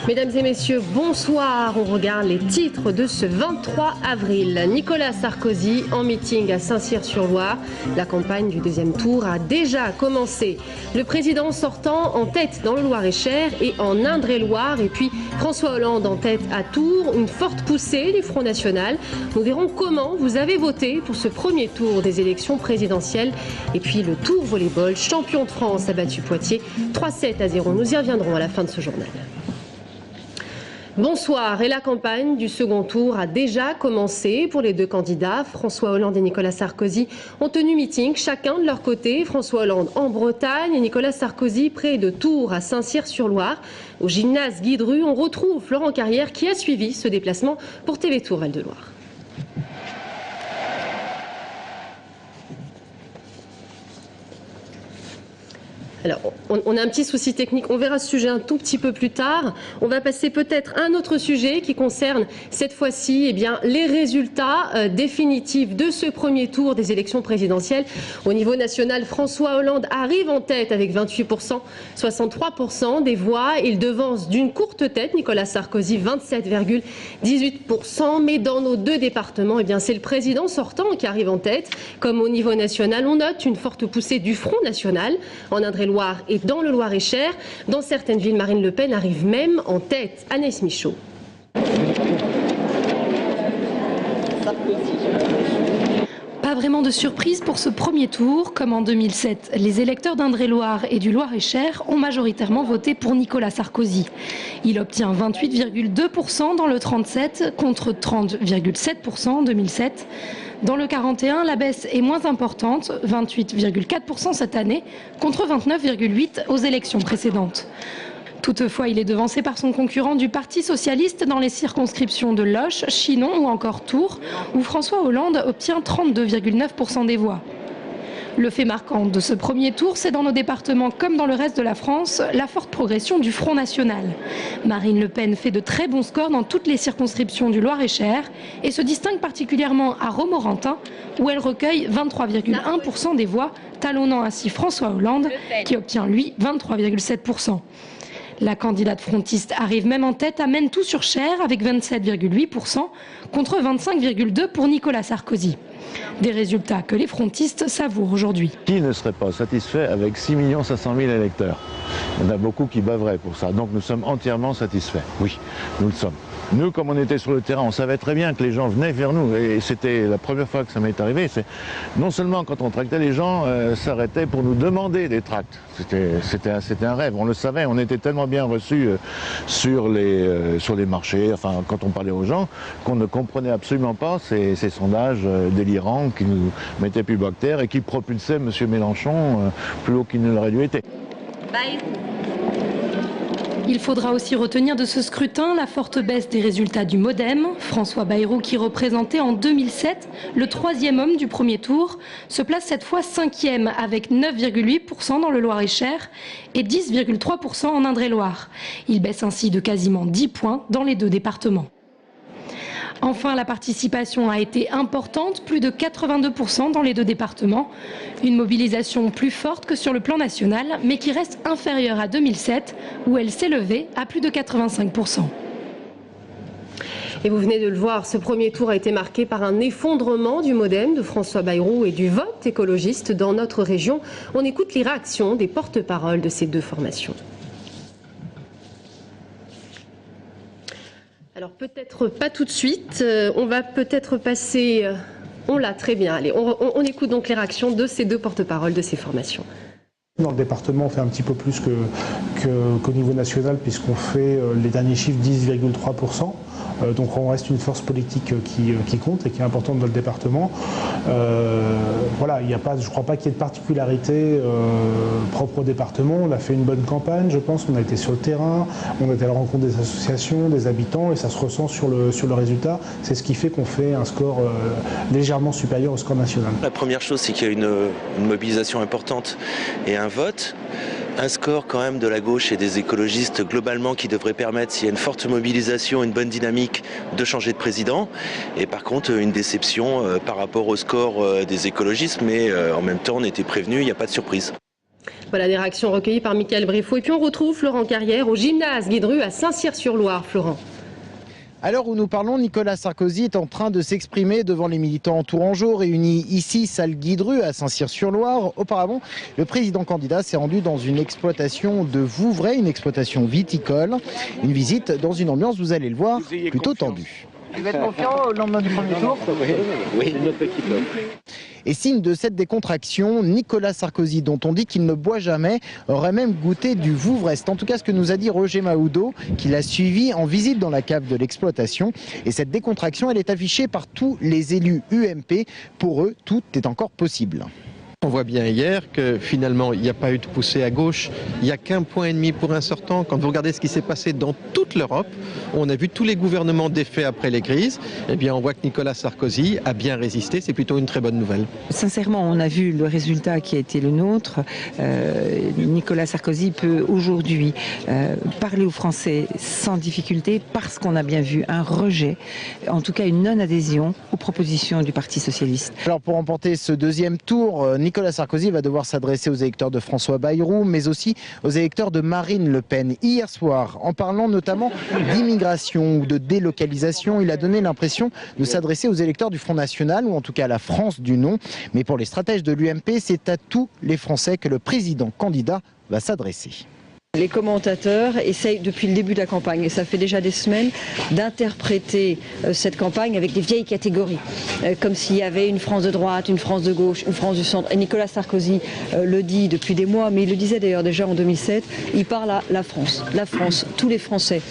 Mesdames et messieurs, bonsoir. On regarde les titres de ce 23 avril. Nicolas Sarkozy en meeting à Saint-Cyr-sur-Loire. La campagne du deuxième tour a déjà commencé. Le président sortant en tête dans le Loir-et-Cher et en Indre-et-Loire. Et puis François Hollande en tête à Tours. Une forte poussée du Front National. Nous verrons comment vous avez voté pour ce premier tour des élections présidentielles. Et puis le Tour Volleyball, champion de France a battu Poitiers 3-7-0. Nous y reviendrons à la fin de ce journal. Bonsoir, et la campagne du second tour a déjà commencé pour les deux candidats. François Hollande et Nicolas Sarkozy ont tenu meeting, chacun de leur côté. François Hollande en Bretagne et Nicolas Sarkozy près de Tours à Saint-Cyr-sur-Loire. Au gymnase Guy Dru, on retrouve Florent Carrière qui a suivi ce déplacement pour TV Tour Val-de-Loire. Alors, on a un petit souci technique, on verra ce sujet un tout petit peu plus tard. On va passer peut-être à un autre sujet qui concerne cette fois-ci les résultats définitifs de ce premier tour des élections présidentielles. Au niveau national, François Hollande arrive en tête avec 28%, 63% des voix. Il devance d'une courte tête Nicolas Sarkozy, 27,18%. Mais dans nos deux départements, c'est le président sortant qui arrive en tête. Comme au niveau national, on note une forte poussée du Front National en Indre-et-Loire et dans le Loir-et-Cher. Dans certaines villes, Marine Le Pen arrive même en tête. Anaïs Michaud. Pas vraiment de surprise pour ce premier tour. Comme en 2007, les électeurs d'Indre-et-Loire et du Loir-et-Cher ont majoritairement voté pour Nicolas Sarkozy. Il obtient 28,2% dans le 37 contre 30,7% en 2007. Dans le 41, la baisse est moins importante, 28,4% cette année, contre 29,8% aux élections précédentes. Toutefois, il est devancé par son concurrent du Parti socialiste dans les circonscriptions de Loches, Chinon ou encore Tours, où François Hollande obtient 32,9% des voix. Le fait marquant de ce premier tour, c'est dans nos départements comme dans le reste de la France, la forte progression du Front National. Marine Le Pen fait de très bons scores dans toutes les circonscriptions du Loir-et-Cher et se distingue particulièrement à Romorantin, où elle recueille 23,1% des voix, talonnant ainsi François Hollande, qui obtient lui 23,7%. La candidate frontiste arrive même en tête à Mennetou-sur-Cher avec 27,8% contre 25,2% pour Nicolas Sarkozy. Des résultats que les frontistes savourent aujourd'hui. Qui ne serait pas satisfait avec 6 500 000 électeurs? Il y en a beaucoup qui baveraient pour ça. Donc nous sommes entièrement satisfaits. Oui, nous le sommes. Nous, comme on était sur le terrain, on savait très bien que les gens venaient vers nous. Et c'était la première fois que ça m'est arrivé. Non seulement quand on tractait, les gens s'arrêtaient pour nous demander des tracts. C'était un rêve, on le savait. On était tellement bien reçus sur les marchés, enfin quand on parlait aux gens, qu'on ne comprenait absolument pas ces sondages délirants qui nous mettaient plus bas que terre et qui propulsaient M. Mélenchon plus haut qu'il ne l'aurait dû être. Bye. Il faudra aussi retenir de ce scrutin la forte baisse des résultats du MoDem. François Bayrou, qui représentait en 2007 le troisième homme du premier tour, se place cette fois cinquième avec 9,8% dans le Loir-et-Cher et 10,3% en Indre-et-Loire. Il baisse ainsi de quasiment 10 points dans les deux départements. Enfin, la participation a été importante, plus de 82% dans les deux départements. Une mobilisation plus forte que sur le plan national, mais qui reste inférieure à 2007, où elle s'est levée à plus de 85%. Et vous venez de le voir, ce premier tour a été marqué par un effondrement du MoDem de François Bayrou et du vote écologiste dans notre région. On écoute les réactions des porte-paroles de ces deux formations. Alors peut-être pas tout de suite, on va peut-être passer, on l'a très bien, allez, on écoute donc les réactions de ces deux porte-paroles de ces formations. Dans le département, on fait un petit peu plus qu'au niveau national, puisqu'on fait les derniers chiffres 10,3%. Donc on reste une force politique qui compte et qui est importante dans le département. Voilà, il y a pas, je ne crois pas qu'il y ait de particularité propre au département. On a fait une bonne campagne, je pense. On a été sur le terrain, on a été à la rencontre des associations, des habitants, et ça se ressent sur le résultat. C'est ce qui fait qu'on fait un score légèrement supérieur au score national. La première chose, c'est qu'il y a une mobilisation importante et un vote. Un score quand même de la gauche et des écologistes globalement qui devrait permettre, s'il y a une forte mobilisation, une bonne dynamique, de changer de président. Et par contre, une déception par rapport au score des écologistes, mais en même temps, on était prévenus, il n'y a pas de surprise. Voilà des réactions recueillies par Mickaël Briffaut. Et puis on retrouve Florent Carrière au gymnase Guidru à Saint-Cyr-sur-Loire. Florent. À l'heure où nous parlons, Nicolas Sarkozy est en train de s'exprimer devant les militants tourangeaux réunis ici, salle Guidru, à Saint-Cyr-sur-Loire. Auparavant, le président candidat s'est rendu dans une exploitation de Vouvray, une exploitation viticole. Une visite dans une ambiance, vous allez le voir, plutôt tendue. Vous êtes confiant au lendemain du premier tour? Oui, notre équipe. Et signe de cette décontraction, Nicolas Sarkozy, dont on dit qu'il ne boit jamais, aurait même goûté du Vouvray. C'est en tout cas ce que nous a dit Roger Mahoudeau, qui l'a suivi en visite dans la cave de l'exploitation. Et cette décontraction, elle est affichée par tous les élus UMP. Pour eux, tout est encore possible. On voit bien hier que finalement il n'y a pas eu de poussée à gauche, il n'y a qu'1,5 point pour un sortant. Quand vous regardez ce qui s'est passé dans toute l'Europe, on a vu tous les gouvernements défaits après les crises, eh bien on voit que Nicolas Sarkozy a bien résisté, c'est plutôt une très bonne nouvelle. Sincèrement, on a vu le résultat qui a été le nôtre. Nicolas Sarkozy peut aujourd'hui parler aux Français sans difficulté parce qu'on a bien vu un rejet, en tout cas une non-adhésion aux propositions du Parti socialiste. Alors pour remporter ce deuxième tour, Nicolas Sarkozy va devoir s'adresser aux électeurs de François Bayrou, mais aussi aux électeurs de Marine Le Pen. Hier soir, en parlant notamment d'immigration ou de délocalisation, il a donné l'impression de s'adresser aux électeurs du Front National, ou en tout cas à la France du non. Mais pour les stratèges de l'UMP, c'est à tous les Français que le président candidat va s'adresser. Les commentateurs essayent depuis le début de la campagne, et ça fait déjà des semaines, d'interpréter cette campagne avec des vieilles catégories, comme s'il y avait une France de droite, une France de gauche, une France du centre. Et Nicolas Sarkozy le dit depuis des mois, mais il le disait d'ailleurs déjà en 2007, il parle à la France, tous les Français.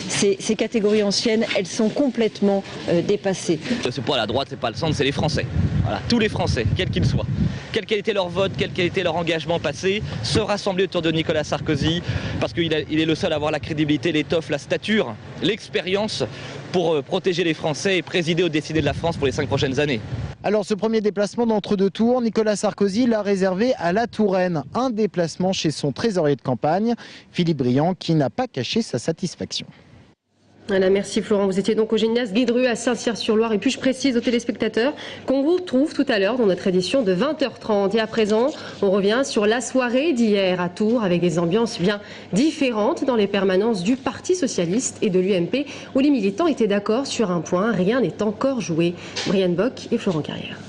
Ces catégories anciennes, elles sont complètement dépassées. C'est pas la droite, c'est pas le centre, c'est les Français. Voilà, tous les Français, quels qu'ils soient. Quel qu'ait été leur vote, quel qu'ait été leur engagement passé, se rassembler autour de Nicolas Sarkozy, parce qu'il est le seul à avoir la crédibilité, l'étoffe, la stature, l'expérience pour protéger les Français et présider aux décidés de la France pour les 5 prochaines années. Alors ce premier déplacement d'entre-deux tours, Nicolas Sarkozy l'a réservé à la Touraine. Un déplacement chez son trésorier de campagne, Philippe Briand, qui n'a pas caché sa satisfaction. Voilà, merci Florent. Vous étiez donc au gymnase Guidru à Saint-Cyr-sur-Loire. Et puis je précise aux téléspectateurs qu'on vous retrouve tout à l'heure dans notre édition de 20h30. Et à présent, on revient sur la soirée d'hier à Tours avec des ambiances bien différentes dans les permanences du Parti Socialiste et de l'UMP où les militants étaient d'accord sur un point, rien n'est encore joué. Brian Bock et Florent Carrière.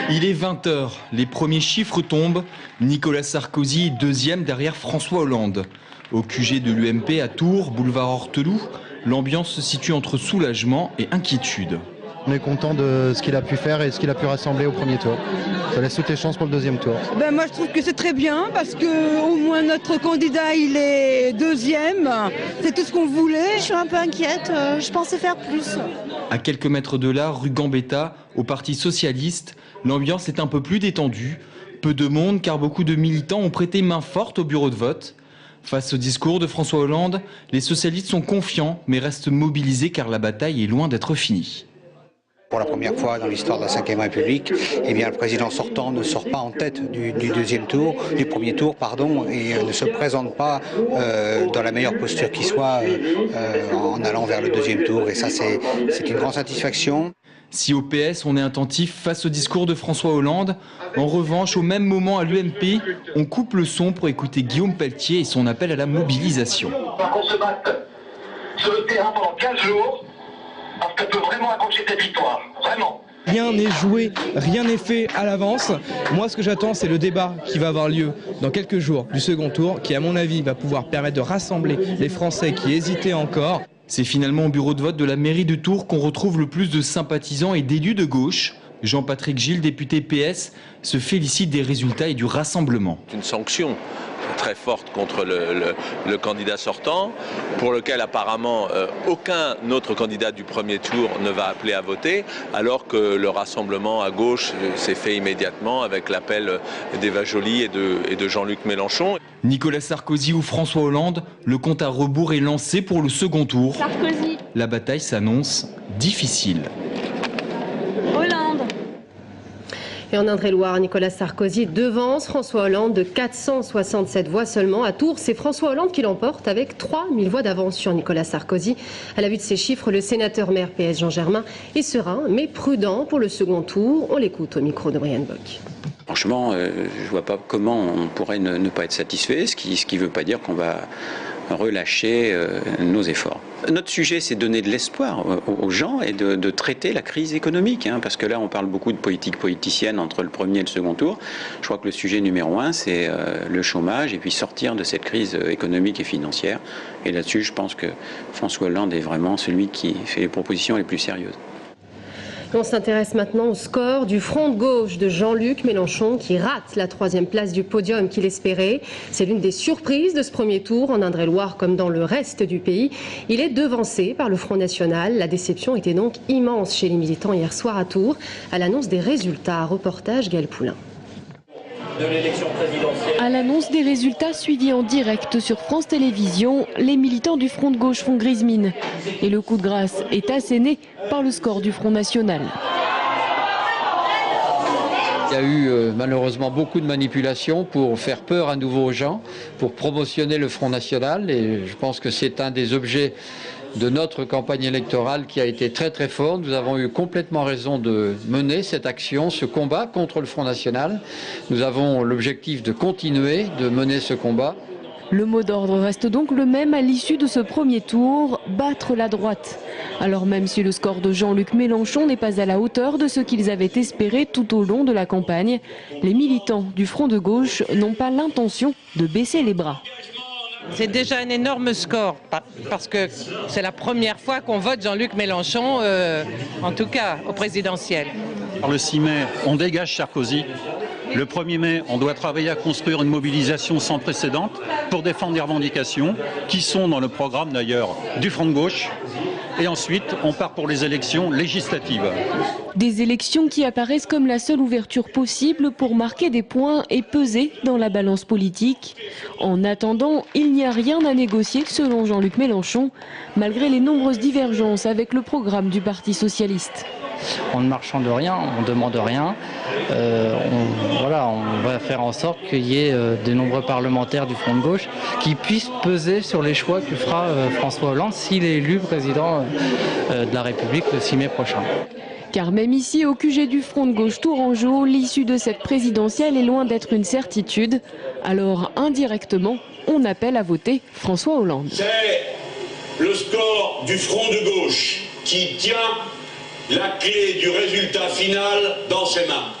Il est 20h, les premiers chiffres tombent. Nicolas Sarkozy est deuxième derrière François Hollande. Au QG de l'UMP à Tours, boulevard Horteloup, l'ambiance se situe entre soulagement et inquiétude. On est content de ce qu'il a pu faire et ce qu'il a pu rassembler au premier tour. Ça laisse toutes les chances pour le deuxième tour. Moi je trouve que c'est très bien parce que au moins notre candidat il est deuxième. C'est tout ce qu'on voulait. Je suis un peu inquiète, je pensais faire plus. À quelques mètres de là, rue Gambetta, au Parti Socialiste, l'ambiance est un peu plus détendue. Peu de monde car beaucoup de militants ont prêté main forte au bureau de vote. Face au discours de François Hollande, les socialistes sont confiants mais restent mobilisés car la bataille est loin d'être finie. Pour la première fois dans l'histoire de la Ve République, eh bien, le président sortant ne sort pas en tête du premier tour, et ne se présente pas dans la meilleure posture qui soit en allant vers le deuxième tour. Et ça, c'est une grande satisfaction. Si au PS on est attentif face au discours de François Hollande, en revanche au même moment à l'UMP, on coupe le son pour écouter Guillaume Pelletier et son appel à la mobilisation. Qu'on se batte sur le terrain pendant 15 jours, parce qu'on peut vraiment accrocher cette victoire, vraiment. Rien n'est joué, rien n'est fait à l'avance. Moi, ce que j'attends, c'est le débat qui va avoir lieu dans quelques jours du second tour, qui à mon avis va pouvoir permettre de rassembler les Français qui hésitaient encore. C'est finalement au bureau de vote de la mairie de Tours qu'on retrouve le plus de sympathisants et d'élus de gauche. Jean-Patrick Gilles, député PS, se félicite des résultats et du rassemblement. Une sanction très forte contre le candidat sortant, pour lequel apparemment aucun autre candidat du premier tour ne va appeler à voter, alors que le rassemblement à gauche s'est fait immédiatement avec l'appel d'Eva Joly et de Jean-Luc Mélenchon. Nicolas Sarkozy ou François Hollande, le compte à rebours est lancé pour le second tour. Sarkozy. La bataille s'annonce difficile. Hollande. Et en Indre-et-Loire, Nicolas Sarkozy devance François Hollande de 467 voix seulement. À Tours, c'est François Hollande qui l'emporte avec 3000 voix d'avance sur Nicolas Sarkozy. À la vue de ces chiffres, le sénateur maire PS Jean Germain est serein mais prudent pour le second tour. On l'écoute au micro de Brian Bock. Franchement, je ne vois pas comment on pourrait ne pas être satisfait, ce qui ne veut pas dire qu'on va relâcher nos efforts. Notre sujet, c'est de donner de l'espoir aux gens et de traiter la crise économique, parce que là, on parle beaucoup de politique politicienne entre le premier et le second tour. Je crois que le sujet numéro 1, c'est le chômage et puis sortir de cette crise économique et financière. Et là-dessus, je pense que François Hollande est vraiment celui qui fait les propositions les plus sérieuses. On s'intéresse maintenant au score du front de gauche de Jean-Luc Mélenchon qui rate la 3e place du podium qu'il espérait. C'est l'une des surprises de ce premier tour en Indre-et-Loire comme dans le reste du pays. Il est devancé par le Front National. La déception était donc immense chez les militants hier soir à Tours à l'annonce des résultats. Reportage Gaël Poulain. À l'annonce des résultats suivis en direct sur France Télévisions, les militants du Front de gauche font grise mine. Et le coup de grâce est asséné par le score du Front National. Il y a eu malheureusement beaucoup de manipulations pour faire peur à nouveau aux gens, pour promotionner le Front National. Et je pense que c'est un des objets de notre campagne électorale qui a été très très fort. Nous avons eu complètement raison de mener cette action, ce combat contre le Front National. Nous avons l'objectif de continuer de mener ce combat. Le mot d'ordre reste donc le même à l'issue de ce premier tour, battre la droite. Alors même si le score de Jean-Luc Mélenchon n'est pas à la hauteur de ce qu'ils avaient espéré tout au long de la campagne, les militants du Front de gauche n'ont pas l'intention de baisser les bras. C'est déjà un énorme score, parce que c'est la première fois qu'on vote Jean-Luc Mélenchon, en tout cas au présidentiel. Le 6 mai, on dégage Sarkozy. Le 1er mai, on doit travailler à construire une mobilisation sans précédent pour défendre les revendications, qui sont dans le programme d'ailleurs du Front de gauche. Et ensuite, on part pour les élections législatives. Des élections qui apparaissent comme la seule ouverture possible pour marquer des points et peser dans la balance politique. En attendant, il n'y a rien à négocier selon Jean-Luc Mélenchon, malgré les nombreuses divergences avec le programme du Parti socialiste. En ne marchant de rien, on ne demande rien. On va faire en sorte qu'il y ait de nombreux parlementaires du Front de gauche qui puissent peser sur les choix que fera François Hollande s'il est élu président de la République le 6 mai prochain. Car même ici, au QG du Front de gauche tourangeau, l'issue de cette présidentielle est loin d'être une certitude. Alors, indirectement, on appelle à voter François Hollande. C'est le score du Front de gauche qui tient la clé du résultat final dans ses mains.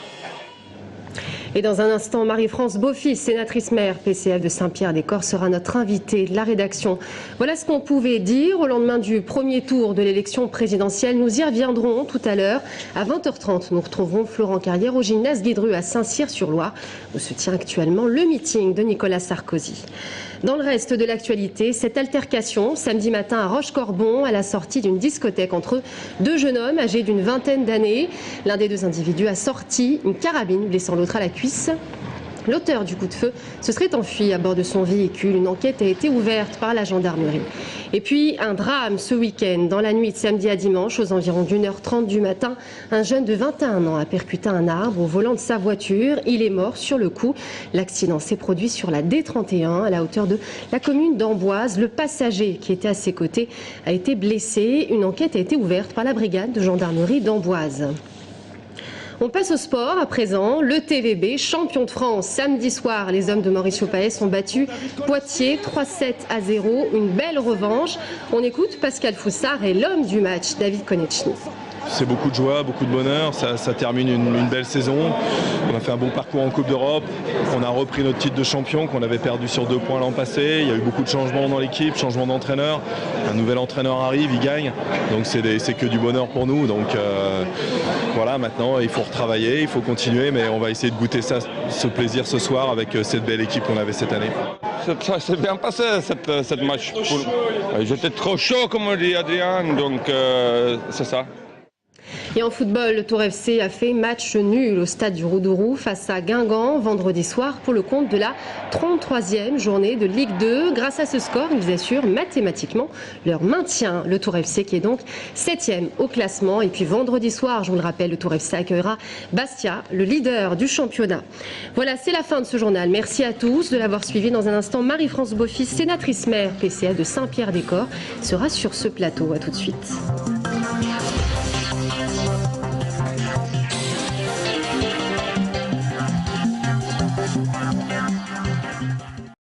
Et dans un instant, Marie-France Beaufils, sénatrice maire PCF de Saint-Pierre-des-Corps, sera notre invitée de la rédaction. Voilà ce qu'on pouvait dire au lendemain du premier tour de l'élection présidentielle. Nous y reviendrons tout à l'heure. À 20h30, nous retrouverons Florent Carrière au gymnase Guidru à Saint-Cyr-sur-Loire, où se tient actuellement le meeting de Nicolas Sarkozy. Dans le reste de l'actualité, cette altercation samedi matin à Rochecorbon à la sortie d'une discothèque entre deux jeunes hommes âgés d'une vingtaine d'années. L'un des deux individus a sorti une carabine, blessant l'autre à la cuisse. L'auteur du coup de feu se serait enfui à bord de son véhicule. Une enquête a été ouverte par la gendarmerie. Et puis un drame ce week-end. Dans la nuit de samedi à dimanche, aux environs d'1h30 du matin, un jeune de 21 ans a percuté un arbre au volant de sa voiture. Il est mort sur le coup. L'accident s'est produit sur la D31 à la hauteur de la commune d'Amboise. Le passager qui était à ses côtés a été blessé. Une enquête a été ouverte par la brigade de gendarmerie d'Amboise. On passe au sport à présent. Le TVB, champion de France. Samedi soir, les hommes de Mauricio Paes ont battu Poitiers 3-7-0. Une belle revanche. On écoute Pascal Foussard et l'homme du match, David Konechny. C'est beaucoup de joie, beaucoup de bonheur, ça termine une belle saison. On a fait un bon parcours en Coupe d'Europe, on a repris notre titre de champion qu'on avait perdu sur 2 points l'an passé. Il y a eu beaucoup de changements dans l'équipe, changement d'entraîneur. Un nouvel entraîneur arrive, il gagne, donc c'est que du bonheur pour nous. Donc voilà, maintenant il faut retravailler, il faut continuer, mais on va essayer de goûter ce plaisir ce soir avec cette belle équipe qu'on avait cette année. Ça s'est bien passé cette match. J'étais trop chaud comme dit Adrien, donc c'est ça. Et en football, le Tour FC a fait match nul au stade du Roudourou face à Guingamp vendredi soir pour le compte de la 33e journée de Ligue 2. Grâce à ce score, ils assurent mathématiquement leur maintien. Le Tour FC qui est donc 7e au classement. Et puis vendredi soir, je vous le rappelle, le Tour FC accueillera Bastia, le leader du championnat. Voilà, c'est la fin de ce journal. Merci à tous de l'avoir suivi. Dans un instant, Marie-France Beaufils, sénatrice maire PCA de Saint-Pierre-des-Corps, sera sur ce plateau. À tout de suite.